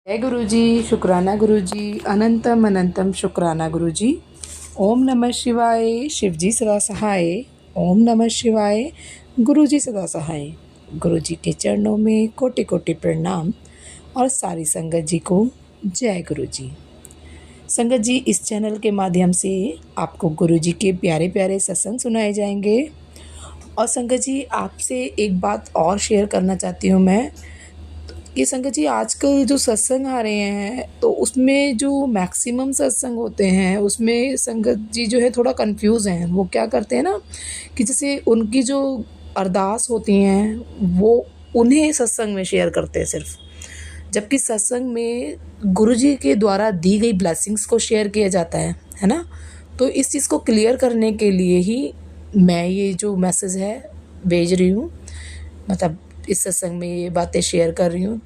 जय गुरु जी, शुक्राना गुरु जी, अनंतम अनंतम शुक्राना गुरु जी। ओम नमः शिवाय, शिव जी सदा सहाय। ओम नमः शिवाय, गुरु जी सदा सहाय। गुरु जी के चरणों में कोटि कोटि प्रणाम और सारी संगत जी को जय गुरु जी। संगत जी, इस चैनल के माध्यम से आपको गुरु जी के प्यारे प्यारे सत्संग सुनाए जाएंगे। और संगत जी, आपसे एक बात और शेयर करना चाहती हूँ मैं कि संगत जी, आजकल जो सत्संग आ रहे हैं तो उसमें जो मैक्सिमम सत्संग होते हैं उसमें संगत जी जो है थोड़ा कंफ्यूज हैं। वो क्या करते हैं ना कि जैसे उनकी जो अरदास होती हैं वो उन्हें सत्संग में शेयर करते हैं सिर्फ, जबकि सत्संग में गुरु जी के द्वारा दी गई ब्लेसिंग्स को शेयर किया जाता है ना। तो इस चीज़ को क्लियर करने के लिए ही मैं ये जो मैसेज है भेज रही हूँ, मतलब इस सत्संग में ये बातें शेयर कर रही हूँ।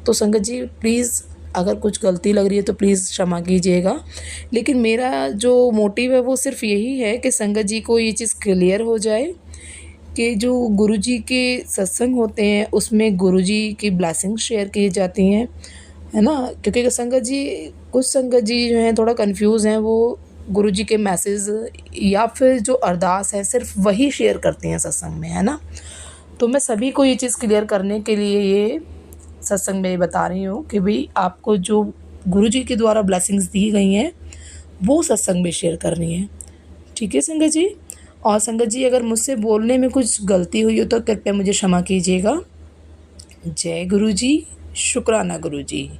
तो संगत जी प्लीज़, अगर कुछ गलती लग रही है तो प्लीज़ क्षमा कीजिएगा। लेकिन मेरा जो मोटिव है वो सिर्फ यही है कि संगत जी को ये चीज़ क्लियर हो जाए कि जो गुरुजी के सत्संग होते हैं उसमें गुरुजी की ब्लेसिंग्स शेयर की जाती हैं, है ना। क्योंकि संगत जी, कुछ संगत जी जो हैं थोड़ा कंफ्यूज हैं, वो गुरुजी के मैसेज या फिर जो अरदास है सिर्फ वही शेयर करते हैं सत्संग में, है ना। तो मैं सभी को ये चीज़ क्लियर करने के लिए ये सत्संग में बता रही हूँ कि भाई आपको जो गुरुजी के द्वारा ब्लेसिंग्स दी गई हैं वो सत्संग में शेयर करनी है। ठीक है संगत जी। और संगत जी, अगर मुझसे बोलने में कुछ गलती हुई हो तो कृपया मुझे क्षमा कीजिएगा। जय गुरु जी, शुक्राना गुरु जी।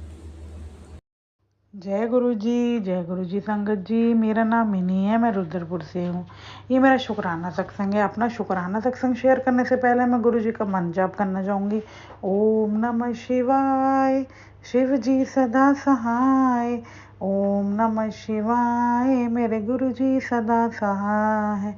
जय गुरु जी संगत जी। मेरा नाम मिनी है, मैं रुद्रपुर से हूँ। ये मेरा शुक्राना सत्संग है। अपना शुक्राना सत्संग शेयर करने से पहले मैं गुरु जी का मंत्र जाप करना चाहूँगी। ओम नमः शिवाय, शिव जी सदा सहाय। ओम नमः शिवाय, मेरे गुरु जी सदा सहाय।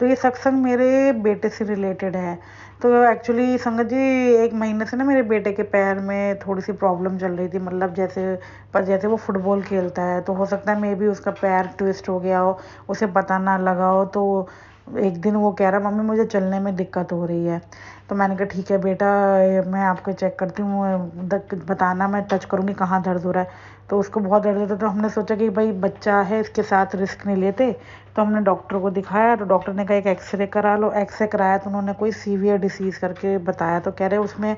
तो ये सत्संग मेरे बेटे से रिलेटेड है। तो एक्चुअली संगत जी, 1 महीने से ना मेरे बेटे के पैर में थोड़ी सी प्रॉब्लम चल रही थी। मतलब जैसे वो फुटबॉल खेलता है तो हो सकता है मे बी उसका पैर ट्विस्ट हो गया हो, उसे पता ना लगा हो। तो एक दिन वो कह रहा, मम्मी मुझे चलने में दिक्कत हो रही है। तो मैंने कहा ठीक है बेटा, मैं आपको चेक करती हूँ, बताना, मैं टच करूँगी कहाँ दर्द हो रहा है। तो उसको बहुत दर्द होता, तो हमने सोचा कि भाई बच्चा है, इसके साथ रिस्क नहीं लेते। तो हमने डॉक्टर को दिखाया, तो डॉक्टर ने कहा एक एक्सरे करा लो। एक्सरे कराया तो उन्होंने कोई सीवियर डिसीज़ करके बताया। तो कह रहे उसमें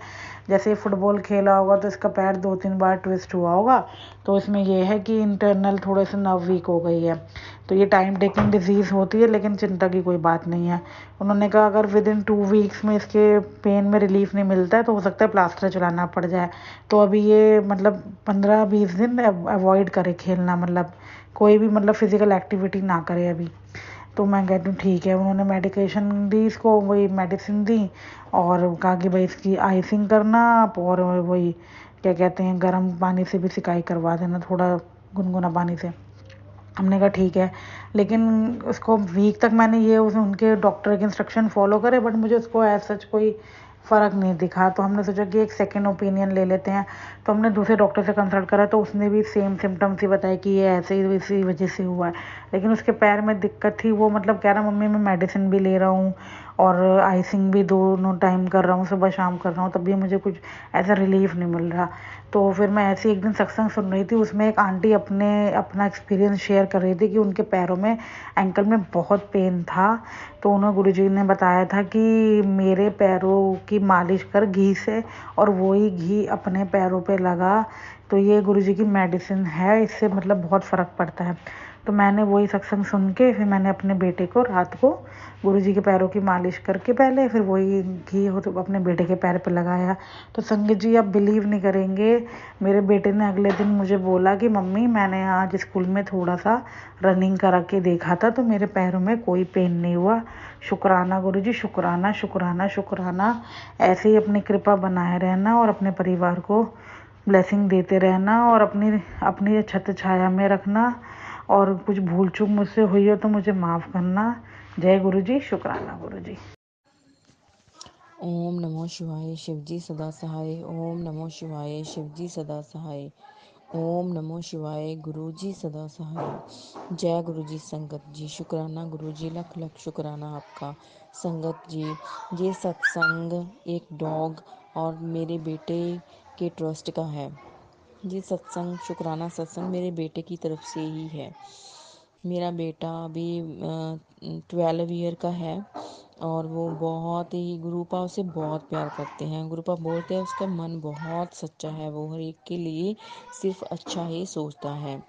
जैसे फुटबॉल खेला होगा तो इसका पैर 2-3 बार ट्विस्ट हुआ होगा। तो इसमें यह है कि इंटरनल थोड़े से नर्व वीक हो गई है। तो ये टाइम टेकिंग डिजीज़ होती है, लेकिन चिंता की कोई बात नहीं है। उन्होंने कहा अगर विद इन 2 वीक्स में इसके पेन में रिलीफ नहीं मिलता है तो हो सकता है प्लास्टर चलाना पड़ जाए। तो अभी ये मतलब 15-20 दिन अवॉइड करे खेलना, मतलब कोई भी मतलब फिजिकल एक्टिविटी ना करे अभी। तो मैं कहती हूँ ठीक है। उन्होंने मेडिकेशन दी, इसको वही मेडिसिन दी और कहा कि भाई इसकी आइसिंग करना आप, और वही क्या कहते हैं, गर्म पानी से भी सिकाई करवा देना, थोड़ा गुनगुना पानी से। हमने कहा ठीक है। लेकिन उसको वीक तक मैंने ये उनके डॉक्टर के इंस्ट्रक्शन फॉलो करे, बट मुझे उसको एज सच कोई फ़र्क नहीं दिखा। तो हमने सोचा कि एक सेकेंड ओपिनियन ले लेते हैं। तो हमने दूसरे डॉक्टर से कंसल्ट करा, तो उसने भी सेम सिम्टम्स ही बताए कि ये ऐसे ही इसी वजह से हुआ है। लेकिन उसके पैर में दिक्कत थी। वो मतलब कह रहा मम्मी मैं मेडिसिन भी ले रहा हूँ और आइसिंग भी दोनों टाइम कर रहा हूँ, सुबह शाम कर रहा हूँ, तब भी मुझे कुछ ऐसा रिलीफ नहीं मिल रहा। तो फिर मैं ऐसे एक दिन सत्संग सुन रही थी, उसमें एक आंटी अपना एक्सपीरियंस शेयर कर रही थी कि उनके पैरों में, एंकल में बहुत पेन था। तो उन्हें गुरुजी ने बताया था कि मेरे पैरों की मालिश कर घी से, और वही घी अपने पैरों पे लगा। तो ये गुरुजी की मेडिसिन है, इससे मतलब बहुत फ़र्क पड़ता है। तो मैंने वही सत्संग सुन के फिर मैंने अपने बेटे को रात को गुरुजी के पैरों की मालिश करके पहले, फिर वही घी हो तो अपने बेटे के पैर पे लगाया। तो संगत जी आप बिलीव नहीं करेंगे, मेरे बेटे ने अगले दिन मुझे बोला कि मम्मी मैंने आज स्कूल में थोड़ा सा रनिंग करा के देखा था तो मेरे पैरों में कोई पेन नहीं हुआ। शुक्राना गुरुजी, शुक्राना शुक्राना शुक्राना। ऐसे ही अपनी कृपा बनाए रहना और अपने परिवार को ब्लेसिंग देते रहना और अपनी अपनी छत्र छाया में रखना। और कुछ भूल चूक मुझसे हुई हो तो मुझे माफ़ करना। जय गुरु जी, शुक्राना गुरु जी। ओम नमो शिवाय, शिवजी सदा सहाय। ओम नमो शिवाय, शिवजी सदा सहाय। ओम नमो शिवाय, गुरु जी सदा सहाय। जय गुरु जी संगत जी, शुक्राना गुरु जी, लख लख शुक्राना आपका। संगत जी, ये सत्संग एक डॉग और मेरे बेटे के ट्रस्ट का है। ये सत्संग शुक्राना सत्संग मेरे बेटे की तरफ से ही है। मेरा बेटा अभी 12 ईयर का है और वो बहुत ही गुरुपा उसे बहुत प्यार करते हैं। गुरुपा बोलते हैं उसका मन बहुत सच्चा है, वो हर एक के लिए सिर्फ अच्छा ही सोचता है।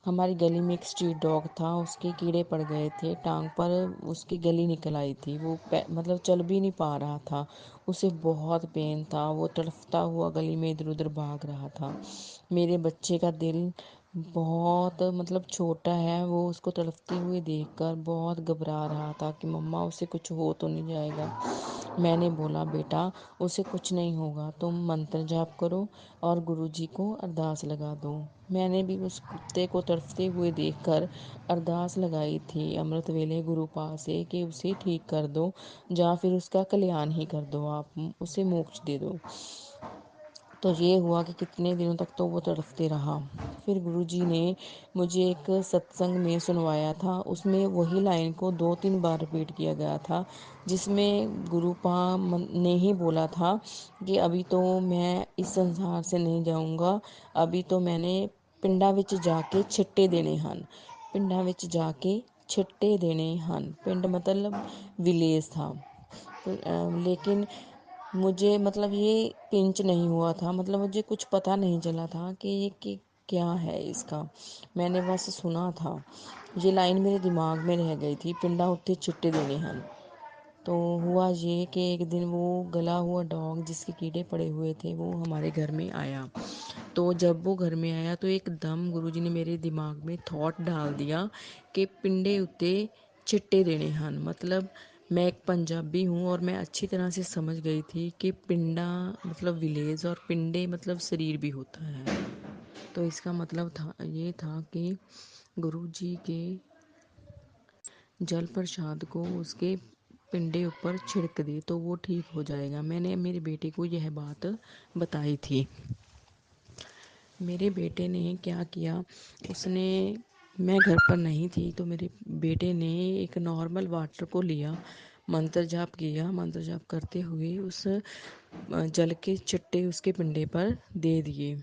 हमारी गली में एक स्ट्रीट डॉग था, उसके कीड़े पड़ गए थे, टांग पर उसकी गली निकल आई थी, वो मतलब चल भी नहीं पा रहा था, उसे बहुत पेन था, वो तड़फता हुआ गली में इधर उधर भाग रहा था। मेरे बच्चे का दिल बहुत मतलब छोटा है, वो उसको तड़पती हुई देखकर बहुत घबरा रहा था कि मम्मा उसे कुछ हो तो नहीं जाएगा। मैंने बोला बेटा उसे कुछ नहीं होगा, तुम मंत्र जाप करो और गुरुजी को अरदास लगा दो। मैंने भी उस कुत्ते को तड़पते हुए देखकर अरदास लगाई थी अमृत वेले गुरुपा से कि उसे ठीक कर दो या फिर उसका कल्याण ही कर दो, आप उसे मोक्ष दे दो। तो ये हुआ कि कितने दिनों तक तो वो तड़पते रहा। फिर गुरुजी ने मुझे एक सत्संग में सुनवाया था, उसमें वही लाइन को 2-3 बार रिपीट किया गया था, जिसमें गुरुपा ने ही बोला था कि अभी तो मैं इस संसार से नहीं जाऊंगा, अभी तो मैंने पिंडा विच जाके छिट्टे देने हन। पिंडा विच जाके छिट्टे देने हन, पिंड मतलब विलेज था। लेकिन मुझे मतलब ये पिंच नहीं हुआ था, मतलब मुझे कुछ पता नहीं चला था कि ये कि क्या है इसका। मैंने बस सुना था, ये लाइन मेरे दिमाग में रह गई थी, पिंडा उत्ते छिट्टे देने हैं। तो हुआ ये कि एक दिन वो गला हुआ डॉग जिसके कीड़े पड़े हुए थे वो हमारे घर में आया। तो जब वो घर में आया तो एकदम गुरुजी ने मेरे दिमाग में थॉट डाल दिया कि पिंडे उत्ते छिट्टे देने हन। मतलब मैं एक पंजाबी हूँ और मैं अच्छी तरह से समझ गई थी कि पिंडा मतलब विलेज और पिंडे मतलब शरीर भी होता है। तो इसका मतलब था ये था कि गुरुजी के जल प्रसाद को उसके पिंडे ऊपर छिड़क दे तो वो ठीक हो जाएगा। मैंने मेरे बेटे को यह बात बताई थी। मेरे बेटे ने क्या किया, उसने मैं घर पर नहीं थी तो मेरे बेटे ने एक नॉर्मल वाटर को लिया, मंत्र जाप किया, मंत्र जाप करते हुए उस जल के छिट्टे उसके पिंडे पर दे दिए।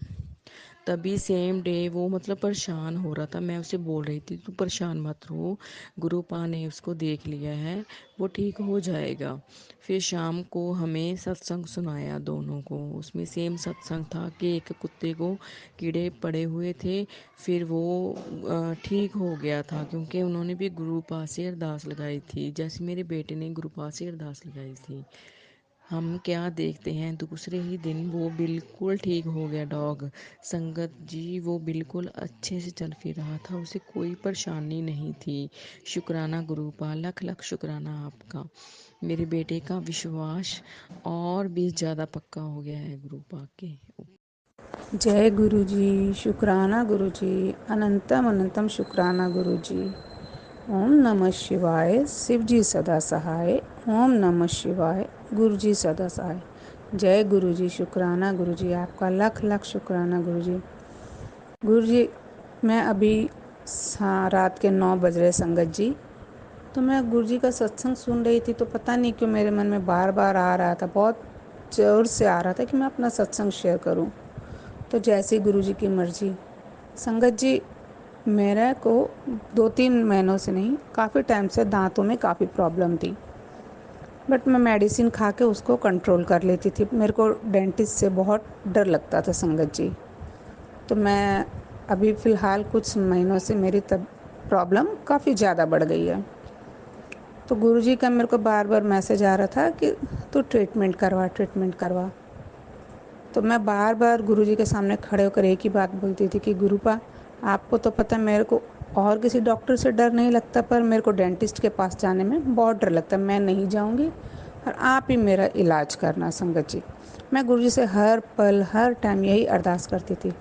तभी सेम डे वो मतलब परेशान हो रहा था, मैं उसे बोल रही थी तू परेशान मत हो, गुरुपा ने उसको देख लिया है, वो ठीक हो जाएगा। फिर शाम को हमें सत्संग सुनाया दोनों को, उसमें सेम सत्संग था कि एक कुत्ते को कीड़े पड़े हुए थे, फिर वो ठीक हो गया था क्योंकि उन्होंने भी गुरुपा से अरदास लगाई थी, जैसे मेरे बेटे ने गुरुपा से अरदास लगाई थी। हम क्या देखते हैं दूसरे ही दिन वो बिल्कुल ठीक हो गया डॉग। संगत जी वो बिल्कुल अच्छे से चल फिर रहा था, उसे कोई परेशानी नहीं थी। शुक्राना गुरुपा, लख लख शुक्राना आपका। मेरे बेटे का विश्वास और भी ज़्यादा पक्का हो गया है गुरुपा के। जय गुरु जी, शुक्राना गुरु जी, अनंतम अनंतम शुक्राना गुरु जी। ओम नमः शिवाय, शिव जी सदा सहाय। ओम नमः शिवाय, गुरु जी सदा सहाय। जय गुरु जी, शुक्राना गुरु जी, आपका लख लख शुक्राना गुरु जी। गुरु जी, मैं अभी रात के 9 बज रहे संगत जी, तो मैं गुरु जी का सत्संग सुन रही थी तो पता नहीं क्यों मेरे मन में बार बार आ रहा था, बहुत ज़ोर से आ रहा था कि मैं अपना सत्संग शेयर करूं। तो जैसे गुरु जी की मर्ज़ी। संगत जी, मेरे को 2-3 महीनों से नहीं, काफ़ी टाइम से दांतों में काफ़ी प्रॉब्लम थी, बट मैं मेडिसिन खा के उसको कंट्रोल कर लेती थी। मेरे को डेंटिस्ट से बहुत डर लगता था संगत जी। तो मैं अभी फ़िलहाल कुछ महीनों से मेरी तब प्रॉब्लम काफ़ी ज़्यादा बढ़ गई है। तो गुरुजी का मेरे को बार बार मैसेज आ रहा था कि तू ट्रीटमेंट करवा, ट्रीटमेंट करवा। तो मैं बार बार गुरुजी के सामने खड़े होकर एक ही बात बोलती थी कि गुरुपा, आपको तो पता है मेरे को और किसी डॉक्टर से डर नहीं लगता, पर मेरे को डेंटिस्ट के पास जाने में बहुत डर लगता है। मैं नहीं जाऊंगी और आप ही मेरा इलाज करना संगत जी। मैं गुरुजी से हर पल हर टाइम यही अरदास करती थी।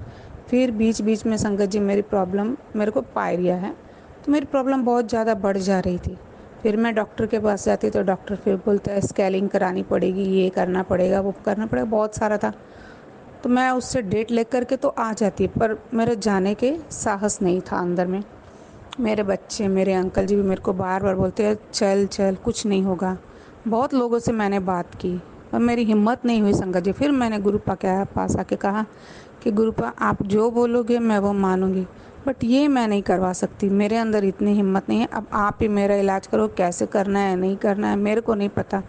फिर बीच बीच में संगत जी मेरी प्रॉब्लम, मेरे को पायरिया है, तो मेरी प्रॉब्लम बहुत ज़्यादा बढ़ जा रही थी। फिर मैं डॉक्टर के पास जाती तो डॉक्टर फिर बोलता है स्कैनिंग करानी पड़ेगी, ये करना पड़ेगा, वो करना पड़ेगा, बहुत सारा था। तो मैं उससे डेट ले कर के तो आ जाती, पर मेरे जाने के साहस नहीं था अंदर में। मेरे बच्चे, मेरे अंकल जी भी मेरे को बार बार बोलते हैं चल चल, कुछ नहीं होगा। बहुत लोगों से मैंने बात की और मेरी हिम्मत नहीं हुई संगत जी। फिर मैंने गुरुपा के पास आके कहा कि गुरुपा आप जो बोलोगे मैं वो मानूंगी, बट ये मैं नहीं करवा सकती, मेरे अंदर इतनी हिम्मत नहीं है। अब आप ही मेरा इलाज करो, कैसे करना है नहीं करना है मेरे को नहीं पता।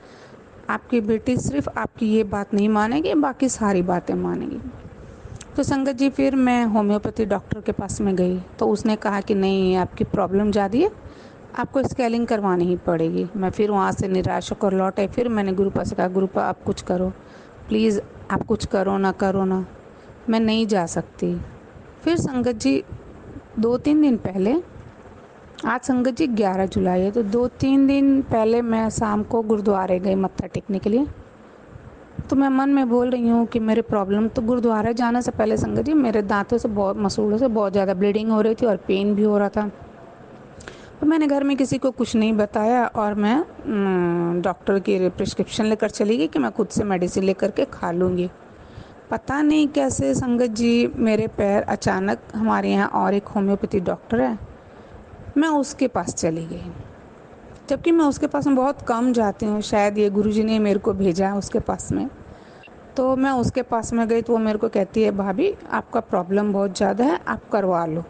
आपकी बेटी सिर्फ आपकी ये बात नहीं मानेगी, बाकी सारी बातें मानेगी। तो संगत जी फिर मैं होम्योपैथी डॉक्टर के पास में गई, तो उसने कहा कि नहीं आपकी प्रॉब्लम ज़्यादा है, आपको स्कैनिंग करवानी ही पड़ेगी। मैं फिर वहाँ से निराश होकर लौट आई। फिर मैंने गुरुपा से कहा गुरुपा आप कुछ करो प्लीज़, आप कुछ करो ना, करो ना, मैं नहीं जा सकती। फिर संगत जी 2-3 दिन पहले, आज संगत जी 11 जुलाई है, तो 2-3 दिन पहले मैं शाम को गुरुद्वारे गई मत्था टेकने के लिए। तो मैं मन में बोल रही हूँ कि मेरे प्रॉब्लम, तो गुरुद्वारा जाने से पहले संगत जी मेरे दांतों से बहुत, मसूड़ों से बहुत ज़्यादा ब्लीडिंग हो रही थी और पेन भी हो रहा था। तो मैंने घर में किसी को कुछ नहीं बताया और मैं डॉक्टर की प्रिस्क्रिप्शन लेकर चली गई कि मैं खुद से मेडिसिन लेकर के खा लूँगी। पता नहीं कैसे संगत जी मेरे पैर अचानक, हमारे यहाँ और एक होम्योपैथी डॉक्टर है, मैं उसके पास चली गई। जबकि मैं उसके पास में बहुत कम जाती हूँ, शायद ये गुरुजी ने मेरे को भेजा है उसके पास में। तो मैं उसके पास में गई तो वो मेरे को कहती है भाभी आपका प्रॉब्लम बहुत ज़्यादा है, आप करवा लो।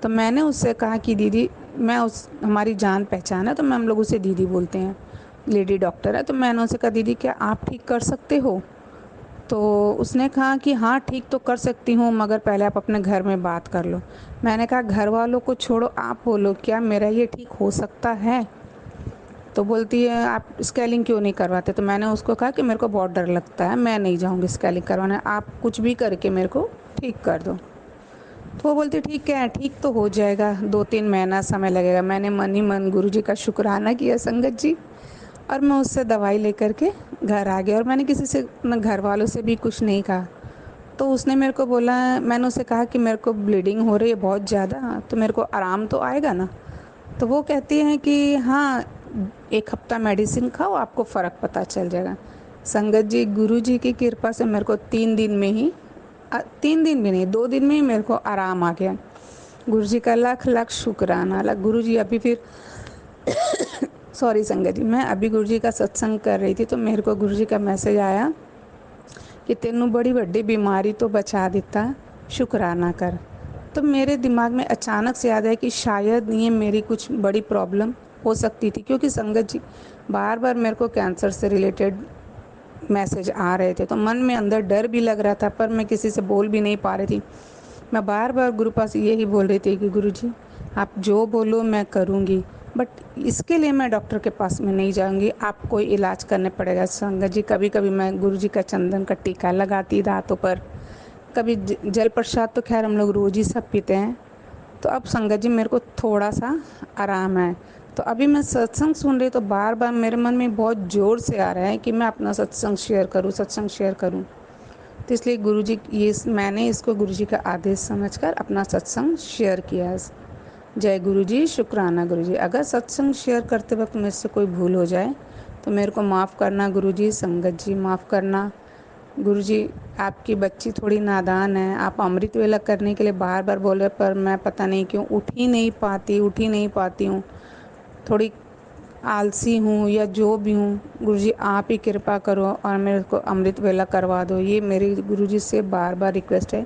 तो मैंने उससे कहा कि दीदी, मैं उस, हमारी जान पहचान है तो मैं, हम लोग उसे दीदी बोलते हैं, लेडी डॉक्टर है। तो मैंने उससे कहा दीदी क्या आप ठीक कर सकते हो? तो उसने कहा कि हाँ ठीक तो कर सकती हूँ, मगर पहले आप अपने घर में बात कर लो। मैंने कहा घर वालों को छोड़ो, आप बोलो क्या मेरा ये ठीक हो सकता है? तो बोलती है आप स्केलिंग क्यों नहीं करवाते? तो मैंने उसको कहा कि मेरे को बहुत डर लगता है, मैं नहीं जाऊँगी स्केलिंग करवाने, आप कुछ भी करके मेरे को ठीक कर दो। तो वो बोलती ठीक है, ठीक तो हो जाएगा, 2-3 महीना समय लगेगा। मैंने मन ही मन गुरुजी का शुक्राना किया संगत जी, और मैं उससे दवाई लेकर के घर आ गई और मैंने किसी से, अपने घर वालों से भी कुछ नहीं कहा। तो उसने मेरे को बोला, मैंने उसे कहा कि मेरे को ब्लीडिंग हो रही है बहुत ज़्यादा, तो मेरे को आराम तो आएगा ना? तो वो कहती हैं कि हाँ 1 हफ्ता मेडिसिन खाओ, आपको फ़र्क पता चल जाएगा। संगत जी गुरुजी की कृपा से मेरे को 3 दिन में ही, 3 दिन भी नहीं 2 दिन में ही मेरे को आराम आ गया। गुरुजी का लाख लाख शुक्राना। गुरुजी अभी फिर सॉरी संगत जी, मैं अभी गुरुजी का सत्संग कर रही थी तो मेरे को गुरुजी का मैसेज आया कि तेनू बड़ी बड़ी बीमारी तो बचा दिता, शुक्राना कर। तो मेरे दिमाग में अचानक से याद है कि शायद ये मेरी कुछ बड़ी प्रॉब्लम हो सकती थी, क्योंकि संगत जी बार बार मेरे को कैंसर से रिलेटेड मैसेज आ रहे थे, तो मन में अंदर डर भी लग रहा था, पर मैं किसी से बोल भी नहीं पा रही थी। मैं बार बार गुरु पास यही बोल रही थी कि गुरुजी आप जो बोलो मैं करूँगी, बट इसके लिए मैं डॉक्टर के पास में नहीं जाऊँगी, आपको इलाज करने पड़ेगा। संगत जी कभी कभी मैं गुरुजी का चंदन का टीका लगाती दांतों पर, कभी जल प्रसाद तो खैर हम लोग रोज़ ही सब पीते हैं। तो अब संगत जी मेरे को थोड़ा सा आराम है। तो अभी मैं सत्संग सुन रही, तो बार बार मेरे मन में बहुत ज़ोर से आ रहा है कि मैं अपना सत्संग शेयर करूं, सत्संग शेयर करूं। तो इसलिए गुरुजी, ये मैंने इसको गुरुजी का आदेश समझकर अपना सत्संग शेयर किया है। जय गुरुजी, शुक्राना गुरुजी। अगर सत्संग शेयर करते वक्त मुझसे कोई भूल हो जाए तो मेरे को माफ़ करना गुरुजी। संगत जी माफ़ करना गुरुजी। आपकी बच्ची थोड़ी नादान है, आप अमृत वेला करने के लिए बार बार बोले, पर मैं पता नहीं क्यों उठ ही नहीं पाती हूँ, थोड़ी आलसी हूँ या जो भी हूँ। गुरुजी आप ही कृपा करो और मेरे को अमृत वेला करवा दो। ये मेरी गुरुजी से बार बार रिक्वेस्ट है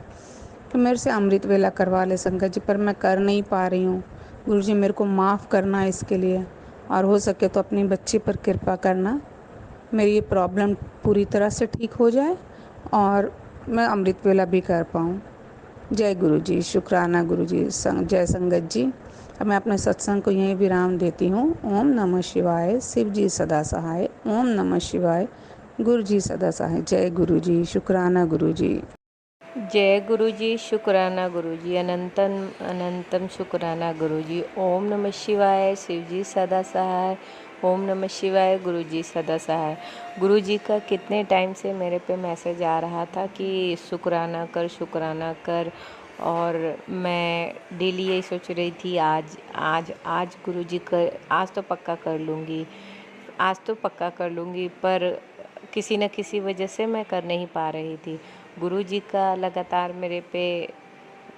कि मेरे से अमृत वेला करवा ले संगत जी, पर मैं कर नहीं पा रही हूँ। गुरुजी मेरे को माफ़ करना इसके लिए, और हो सके तो अपनी बच्ची पर कृपा करना, मेरी ये प्रॉब्लम पूरी तरह से ठीक हो जाए और मैं अमृत वेला भी कर पाऊँ। जय गुरुजी, शुक्राना गुरुजी। जय संगत जी। अब मैं अपने सत्संग को यहीं विराम देती हूँ। ओम नमः शिवाय। शिव जी सदा सहाय। ओम नमः शिवाय। गुरु जी सदा सहाय। जय गुरुजी, शुक्राना गुरुजी। जय गुरुजी, शुक्राना गुरुजी, अनंतम अनंतम शुक्राना गुरुजी। ओम नमः शिवाय। शिवजी सदा सहाय। ओम नमः शिवाय। गुरुजी सदा सहाय। गुरुजी का कितने टाइम से मेरे पे मैसेज आ रहा था कि शुक्राना कर, शुक्राना कर, और मैं डेली यही सोच रही थी आज आज आज गुरुजी कर, आज तो पक्का कर लूँगी, आज तो पक्का कर लूँगी, पर किसी न किसी वजह से मैं कर नहीं पा रही थी। गुरुजी का लगातार मेरे पे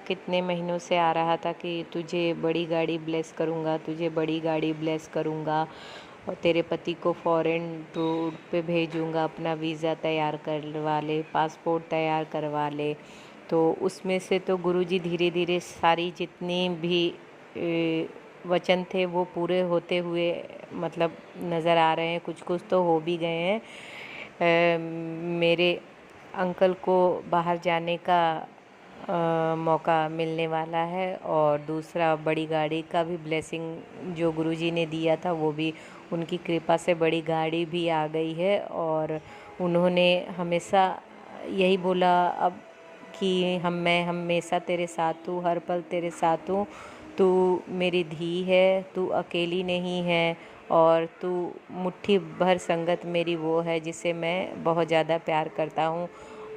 कितने महीनों से आ रहा था कि तुझे बड़ी गाड़ी ब्लेस करूँगा, तुझे बड़ी गाड़ी ब्लेस करूँगा, और तेरे पति को फॉरेन टूर पे भेजूँगा, अपना वीज़ा तैयार करवा ले, पासपोर्ट तैयार करवा ले, तो उसमें से तो गुरुजी धीरे धीरे सारी जितनी भी वचन थे वो पूरे होते हुए मतलब नज़र आ रहे हैं, कुछ कुछ तो हो भी गए हैं। मेरे अंकल को बाहर जाने का मौका मिलने वाला है, और दूसरा बड़ी गाड़ी का भी ब्लेसिंग जो गुरुजी ने दिया था वो भी उनकी कृपा से बड़ी गाड़ी भी आ गई है। और उन्होंने हमेशा यही बोला अब कि मैं हमेशा तेरे साथ हूँ, हर पल तेरे साथ हूँ, तू मेरी धी है, तू अकेली नहीं है, और तू मुट्ठी भर संगत मेरी वो है जिसे मैं बहुत ज़्यादा प्यार करता हूँ।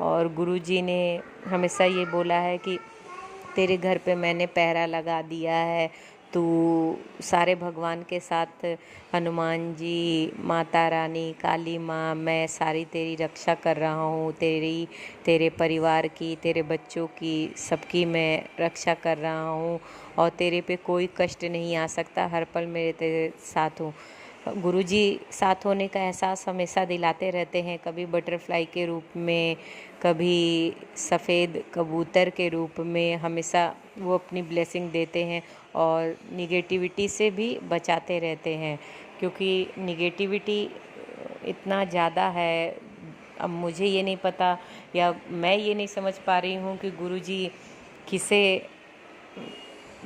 और गुरुजी ने हमेशा ये बोला है कि तेरे घर पे मैंने पहरा लगा दिया है, तू सारे भगवान के साथ, हनुमान जी, माता रानी, काली माँ, मैं सारी तेरी रक्षा कर रहा हूँ, तेरे परिवार की, तेरे बच्चों की, सबकी मैं रक्षा कर रहा हूँ, और तेरे पे कोई कष्ट नहीं आ सकता, हर पल मेरे तेरे साथ हूँ। गुरुजी साथ होने का एहसास हमेशा दिलाते रहते हैं, कभी बटरफ्लाई के रूप में, कभी सफ़ेद कबूतर के रूप में, हमेशा वो अपनी ब्लेसिंग देते हैं और निगेटिविटी से भी बचाते रहते हैं, क्योंकि निगेटिविटी इतना ज़्यादा है। अब मुझे ये नहीं पता या मैं ये नहीं समझ पा रही हूँ कि गुरुजी किसे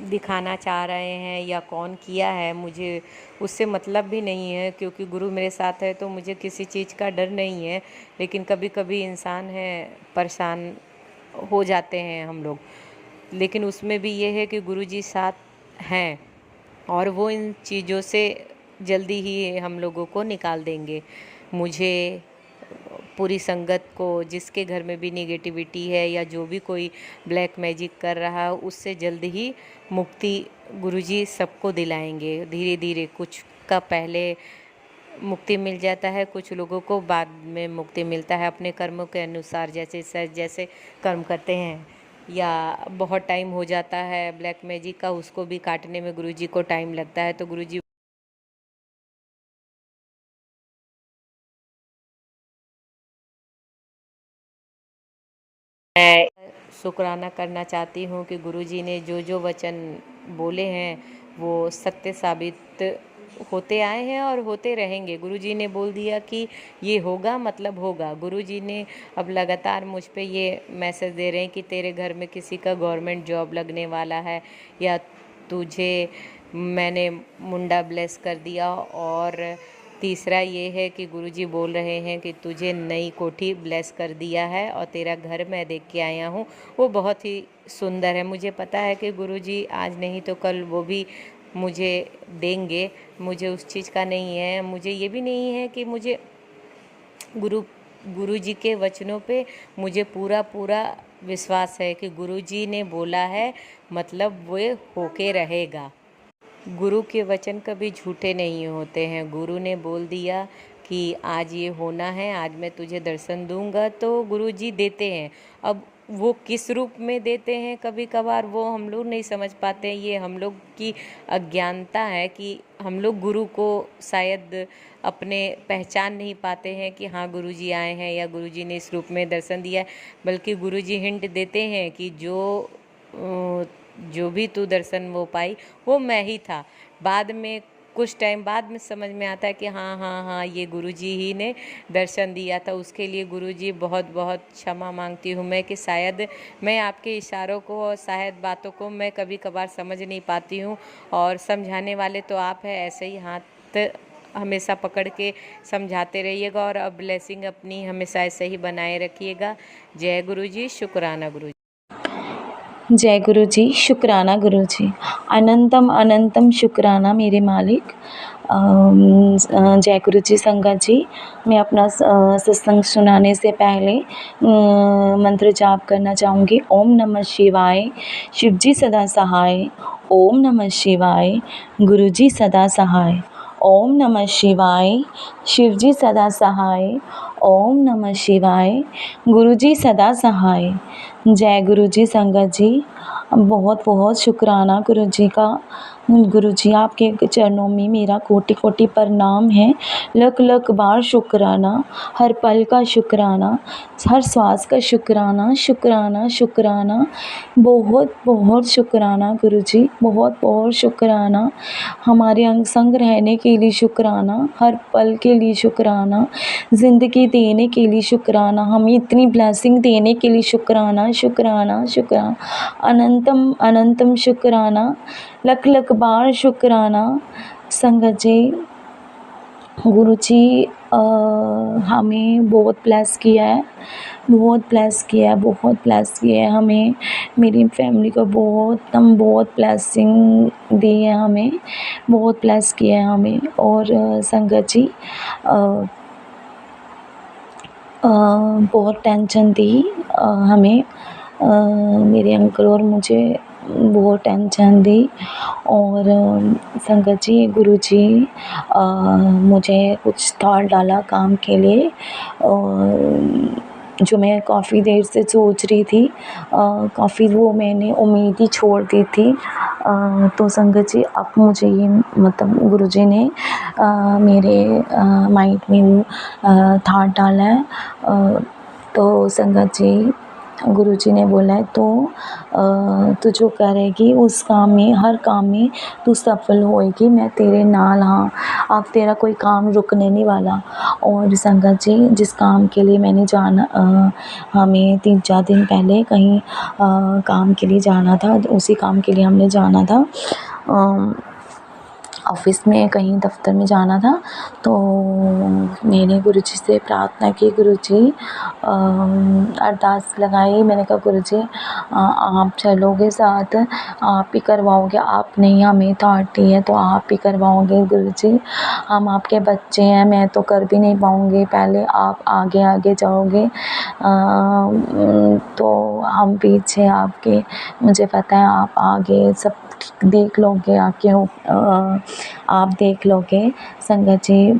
दिखाना चाह रहे हैं या कौन किया है, मुझे उससे मतलब भी नहीं है, क्योंकि गुरु मेरे साथ है तो मुझे किसी चीज़ का डर नहीं है। लेकिन कभी कभी इंसान है परेशान हो जाते हैं हम लोग, लेकिन उसमें भी ये है कि गुरुजी साथ हैं और वो इन चीज़ों से जल्दी ही हम लोगों को निकाल देंगे। मुझे पूरी संगत को, जिसके घर में भी निगेटिविटी है या जो भी कोई ब्लैक मैजिक कर रहा है, उससे जल्द ही मुक्ति गुरुजी सबको दिलाएंगे। धीरे धीरे कुछ का पहले मुक्ति मिल जाता है, कुछ लोगों को बाद में मुक्ति मिलता है अपने कर्मों के अनुसार, जैसे जैसे कर्म करते हैं, या बहुत टाइम हो जाता है ब्लैक मैजिक का, उसको भी काटने में गुरुजी को टाइम लगता है, तो गुरुजी मैं शुक्राना करना चाहती हूँ कि गुरुजी ने जो जो वचन बोले हैं वो सत्य साबित होते आए हैं और होते रहेंगे। गुरुजी ने बोल दिया कि ये होगा मतलब होगा। गुरुजी ने अब लगातार मुझ पे ये मैसेज दे रहे हैं कि तेरे घर में किसी का गवर्नमेंट जॉब लगने वाला है, या तुझे मैंने मुंडा ब्लेस कर दिया। और तीसरा ये है कि गुरुजी बोल रहे हैं कि तुझे नई कोठी ब्लेस कर दिया है, और तेरा घर मैं देख के आया हूँ, वो बहुत ही सुंदर है। मुझे पता है कि गुरुजी आज नहीं तो कल वो भी मुझे देंगे, मुझे उस चीज़ का नहीं है। मुझे ये भी नहीं है कि मुझे गुरुजी के वचनों पे मुझे पूरा पूरा विश्वास है कि गुरुजी ने बोला है मतलब वो होके रहेगा। गुरु के वचन कभी झूठे नहीं होते हैं। गुरु ने बोल दिया कि आज ये होना है, आज मैं तुझे दर्शन दूंगा, तो गुरुजी देते हैं। अब वो किस रूप में देते हैं कभी कभार वो हम लोग नहीं समझ पाते हैं। ये हम लोग की अज्ञानता है कि हम लोग गुरु को शायद अपने पहचान नहीं पाते हैं कि हाँ गुरुजी आए हैं या गुरुजी ने इस रूप में दर्शन दिया है। बल्कि गुरुजी हिंट देते हैं कि जो भी तू दर्शन वो पाई वो मैं ही था। बाद में कुछ टाइम बाद में समझ में आता है कि हाँ हाँ हाँ ये गुरुजी ही ने दर्शन दिया था। उसके लिए गुरुजी बहुत बहुत क्षमा मांगती हूँ मैं कि शायद मैं आपके इशारों को और शायद बातों को मैं कभी कभार समझ नहीं पाती हूँ, और समझाने वाले तो आप हैं। ऐसे ही हाथ हमेशा पकड़ के समझाते रहिएगा और अब ब्लेसिंग अपनी हमेशा ऐसे ही बनाए रखिएगा। जय गुरुजी, शुक्राना गुरुजी। जय गुरु जी, शुक्राना गुरु जी, अनंतम अनंतम शुक्राना मेरे मालिक। जय गुरु जी संगत जी, मैं अपना सत्संग सुनाने से पहले मंत्र जाप करना चाहूँगी। ओम नमः शिवाय, शिव जी सदा सहाय। ओम नमः शिवाय, गुरु जी सदा सहाय। ओम नमः शिवाय, शिव जी सदा सहाय। ओम नमः शिवाय, गुरु जी सदा सहाय। जय गुरु जी संगत जी, बहुत बहुत शुक्राना गुरु जी का। गुरुजी आपके चरणों में मेरा कोटि कोटि प्रणाम है। लख लख बार शुक्राना, हर पल का शुक्राना, हर श्वास का शुक्राना, शुक्राना शुक्राना, बहुत बहुत शुक्राना गुरुजी, बहुत बहुत शुक्राना। हमारे अंग संग रहने के लिए शुक्राना, हर पल के लिए शुक्राना, ज़िंदगी देने के लिए शुक्राना, हमें इतनी ब्लेसिंग देने के लिए शुक्राना शुक्राना शुक्राना, अनंतम अनंतम शुक्राना, लख लख बार शुक्राना। संगत जी, गुरुजी हमें बहुत ब्लेस किया है, बहुत ब्लेस किया है, बहुत ब्लेस किया है हमें, मेरी फैमिली को बहुत ब्लेसिंग दी है हमें, बहुत ब्लेस किया है हमें। और संगत जी बहुत टेंशन थी हमें, मेरे अंकल और मुझे बहुत टेंशन दी। और संगत जी, गुरुजी मुझे कुछ थॉट डाला काम के लिए, जो मैं काफ़ी देर से सोच रही थी, काफ़ी वो मैंने उम्मीद ही छोड़ दी थी। तो संगत जी अब मुझे ये मतलब गुरुजी ने मेरे माइंड में वो थॉट डाला है। तो संगत जी, गुरुजी ने बोला है तो तू जो करेगी उस काम में, हर काम में तू सफल होएगी, मैं तेरे नाल हाँ, अब तेरा कोई काम रुकने नहीं वाला। और संगत जी, जिस काम के लिए मैंने जाना हमें 3-4 दिन पहले कहीं काम के लिए जाना था, उसी काम के लिए हमने जाना था, ऑफ़िस में कहीं दफ्तर में जाना था। तो मैंने गुरुजी से प्रार्थना की, गुरुजी अरदास लगाई, मैंने कहा गुरुजी आप चलोगे साथ, आप ही करवाओगे, आपने ही हमें थॉट दी है तो आप ही करवाओगे गुरुजी, हम आपके बच्चे हैं, मैं तो कर भी नहीं पाऊँगी, पहले आप आगे आगे जाओगे तो हम पीछे आपके, मुझे पता है आप आगे सब देख लोगे, आके आप देख लोगे। संगत जी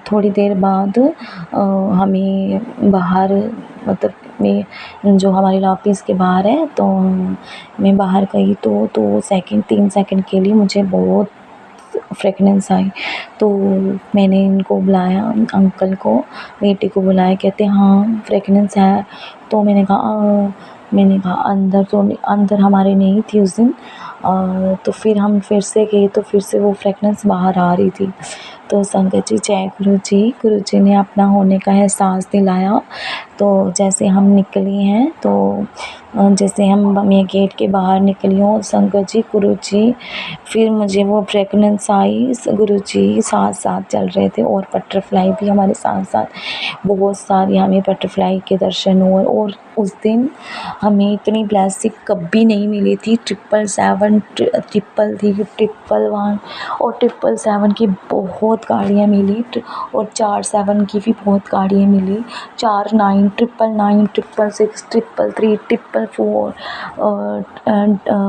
थोड़ी देर बाद हमें बाहर, मतलब मैं जो हमारे ऑफिस के बाहर है, तो मैं बाहर गई तो 3 सेकंड के लिए मुझे बहुत फ्रेगनेंस आई। तो मैंने इनको बुलाया, अंकल को, बेटे को बुलाया, कहते हाँ फ्रेगनेंस है। तो मैंने कहा अंदर तो अंदर हमारे नहीं थी उस दिन। तो फिर हम फिर से गए तो फिर से वो फ्रेगनेंस बाहर आ रही थी। तो संगत जी, जय गुरु जी ने अपना होने का एहसास दिलाया। तो जैसे हम निकली हैं, तो जैसे मैं गेट के बाहर निकली हूँ, संगत जी, गुरु जी, फिर मुझे वो फ्रेगनेंस आई, गुरु जी साथ साथ चल रहे थे और बटरफ्लाई भी हमारे साथ साथ, बहुत सारी हमें बटरफ्लाई के दर्शन हुए। और उस दिन हमें इतनी ब्लेसिंग कभी नहीं मिली थी। 777 ट्रिपल थी, 111 और 777 की बहुत गाड़ियाँ मिली, और 47 की भी बहुत गाड़ियाँ मिली, 49, 999, 666, 333, 444,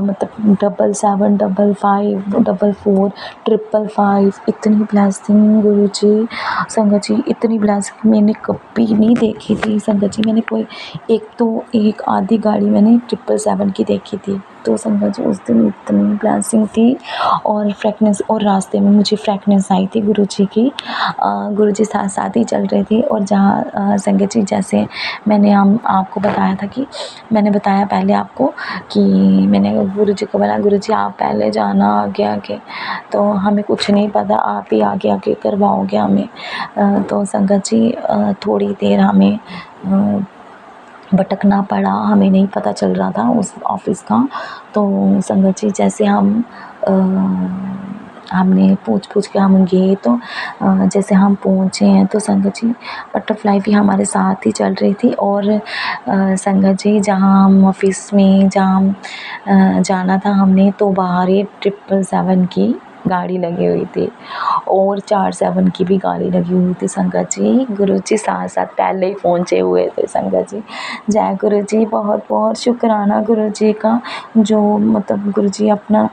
मतलब 77, 55, 44, 555, इतनी ब्लेसिंग गुरुजी, संगत जी, इतनी ब्लेसिंग मैंने कभी नहीं देखी थी। संगत जी, मैंने कोई एक आधी गाड़ी मैंने 777 की देखी थी। तो संगत जी, उस दिन इतनी ब्लेसिंग थी। और फ्रेगनेंस, और रास्ते में मुझे फ्रेगनेंस आई थी गुरुजी की, गुरुजी साथ साथ ही चल रहे थे। और जहाँ संगत जी, जैसे मैंने आपको बताया था कि मैंने बताया पहले आपको कि मैंने गुरुजी को बोला, गुरुजी आप पहले जाना आगे आगे, तो हमें कुछ नहीं पता, आप ही आगे आगे करवाओगे हमें। तो संगत जी थोड़ी देर हमें भटकना पड़ा, हमें नहीं पता चल रहा था उस ऑफ़िस का। तो संगत जी, जैसे हमने पूछ के हम गए, तो जैसे हम पहुँचे हैं, तो संगत जी बटरफ्लाई भी हमारे साथ ही चल रही थी। और संगत जी, जहाँ हम ऑफ़िस में जाना था हमने, तो बाहर ही 777 की गाड़ी लगी हुई थी और 47 की भी गाड़ी लगी हुई थी। संगत जी, गुरुजी साथ साथ पहले ही पहुँचे हुए थे। संगत जी, जय गुरुजी, बहुत बहुत शुक्राना गुरुजी का, जो मतलब गुरुजी अपना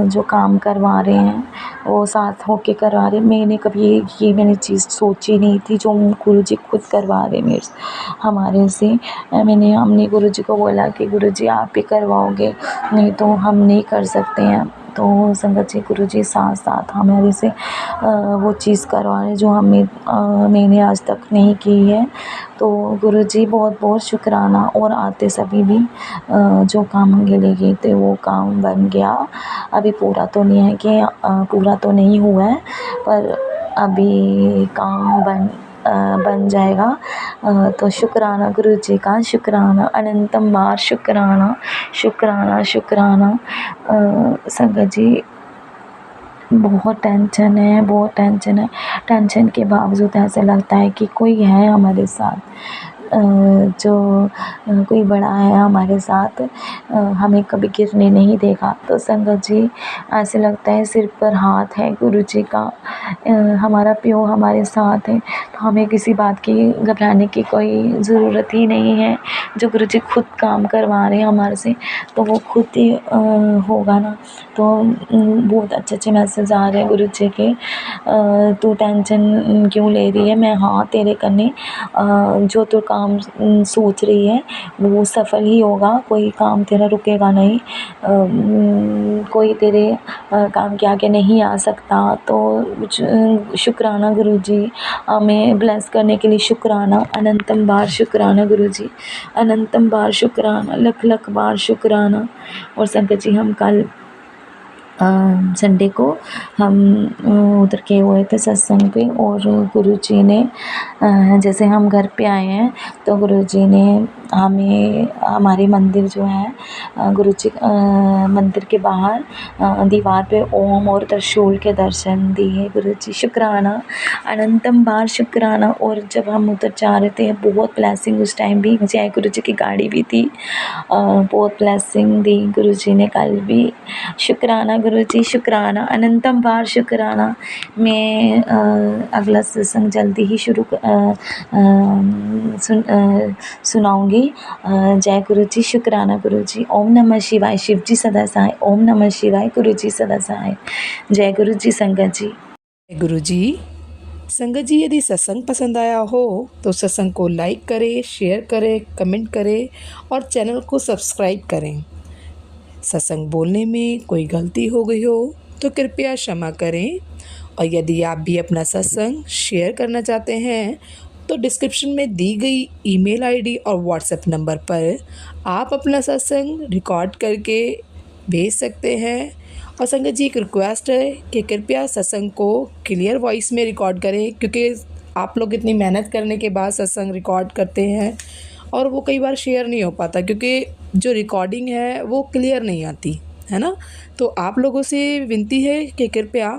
जो काम करवा रहे हैं वो साथ होके करवा रहे हैं। मैंने कभी ये मैंने चीज़ सोची नहीं थी, जो गुरुजी खुद करवा रहे मेरे हमारे से। हमने गुरुजी को बोला कि गुरुजी आप ही करवाओगे, नहीं तो हम नहीं कर सकते हैं। तो संगत जी गुरुजी साथ साथ हमारे से वो चीज़ करवा रहे जो मैंने आज तक नहीं की है। तो गुरुजी बहुत बहुत शुक्राना। और आते सभी भी जो काम मांगे ले गए थे वो काम बन गया। अभी पूरा तो नहीं है कि पूरा तो नहीं हुआ है, पर अभी काम बन जाएगा। तो शुक्राना गुरुजी का, शुक्राना, अनंतम बार शुक्राना, शुक्राना, शुक्राना। संगत जी बहुत टेंशन है, बहुत टेंशन है। टेंशन के बावजूद ऐसा लगता है कि कोई है हमारे साथ, जो कोई बड़ा है हमारे साथ, हमें कभी गिरने नहीं देगा। तो संगत जी ऐसे लगता है सिर पर हाथ है गुरुजी का, हमारा प्यो हमारे साथ है, तो हमें किसी बात की घबराने की कोई ज़रूरत ही नहीं है। जो गुरुजी खुद काम करवा रहे हैं हमारे से, तो वो खुद ही होगा ना। तो बहुत अच्छे मैसेज आ रहे हैं गुरुजी के, तू टेंशन क्यों ले रही है, मैं हाँ तेरे कन्ने, जो तू काम सोच रही है वो सफल ही होगा, कोई काम तेरा रुकेगा नहीं, कोई तेरे काम के आगे नहीं आ सकता। तो शुक्राना गुरुजी, हमें ब्लेस करने के लिए शुक्राना, अनंतम बार शुक्राना गुरुजी, अनंतम बार शुक्राना, लख लख बार शुक्राना। और संगत जी हम कल संडे को हम उधर के हुए थे सत्संग पे, और गुरुजी ने जैसे हम घर पे आए हैं तो गुरुजी ने हमें हमारे मंदिर जो है गुरुजी मंदिर के बाहर दीवार पे ओम और त्रिशूल के दर्शन दिए गुरुजी। शुक्राना, अनंतम बार शुक्राना। और जब हम उधर जा रहे थे बहुत ब्लेसिंग, उस टाइम भी जय गुरुजी की गाड़ी भी थी, बहुत ब्लेसिंग दी गुरुजी ने कल भी। शुक्राना गुरुजी, शुक्राना, अनंतम बार शुक्राना। मैं अगला सत्संग जल्दी ही सुनाऊंगी। जय गुरुजी, शुक्राना गुरुजी। ओम नमः शिवाय, शिव जी सदा सहाय। ओम नमः शिवाय, गुरुजी सदा सहाय। जय गुरुजी संगत जी। गुरु जी। संगत जी, यदि सत्संग पसंद आया हो तो सत्संग को लाइक करें, शेयर करें, कमेंट करें और चैनल को सब्सक्राइब करें। सत्संग बोलने में कोई गलती हो गई हो तो कृपया क्षमा करें। और यदि आप भी अपना सत्संग शेयर करना चाहते हैं तो डिस्क्रिप्शन में दी गई ईमेल आईडी और व्हाट्सएप नंबर पर आप अपना सत्संग रिकॉर्ड करके भेज सकते हैं। और संगत जी, एक रिक्वेस्ट है कि कृपया सत्संग को क्लियर वॉइस में रिकॉर्ड करें, क्योंकि आप लोग इतनी मेहनत करने के बाद सत्संग रिकॉर्ड करते हैं और वो कई बार शेयर नहीं हो पाता, क्योंकि जो रिकॉर्डिंग है वो क्लियर नहीं आती है ना। तो आप लोगों से विनती है कि कृपया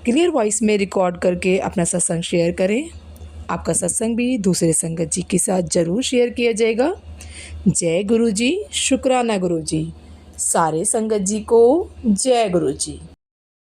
क्लियर वॉइस में रिकॉर्ड करके अपना सत्संग शेयर करें। आपका सत्संग भी दूसरे संगत जी के साथ ज़रूर शेयर किया जाएगा। जय गुरु जी, शुक्राना गुरु जी। सारे संगत जी को जय गुरु जी।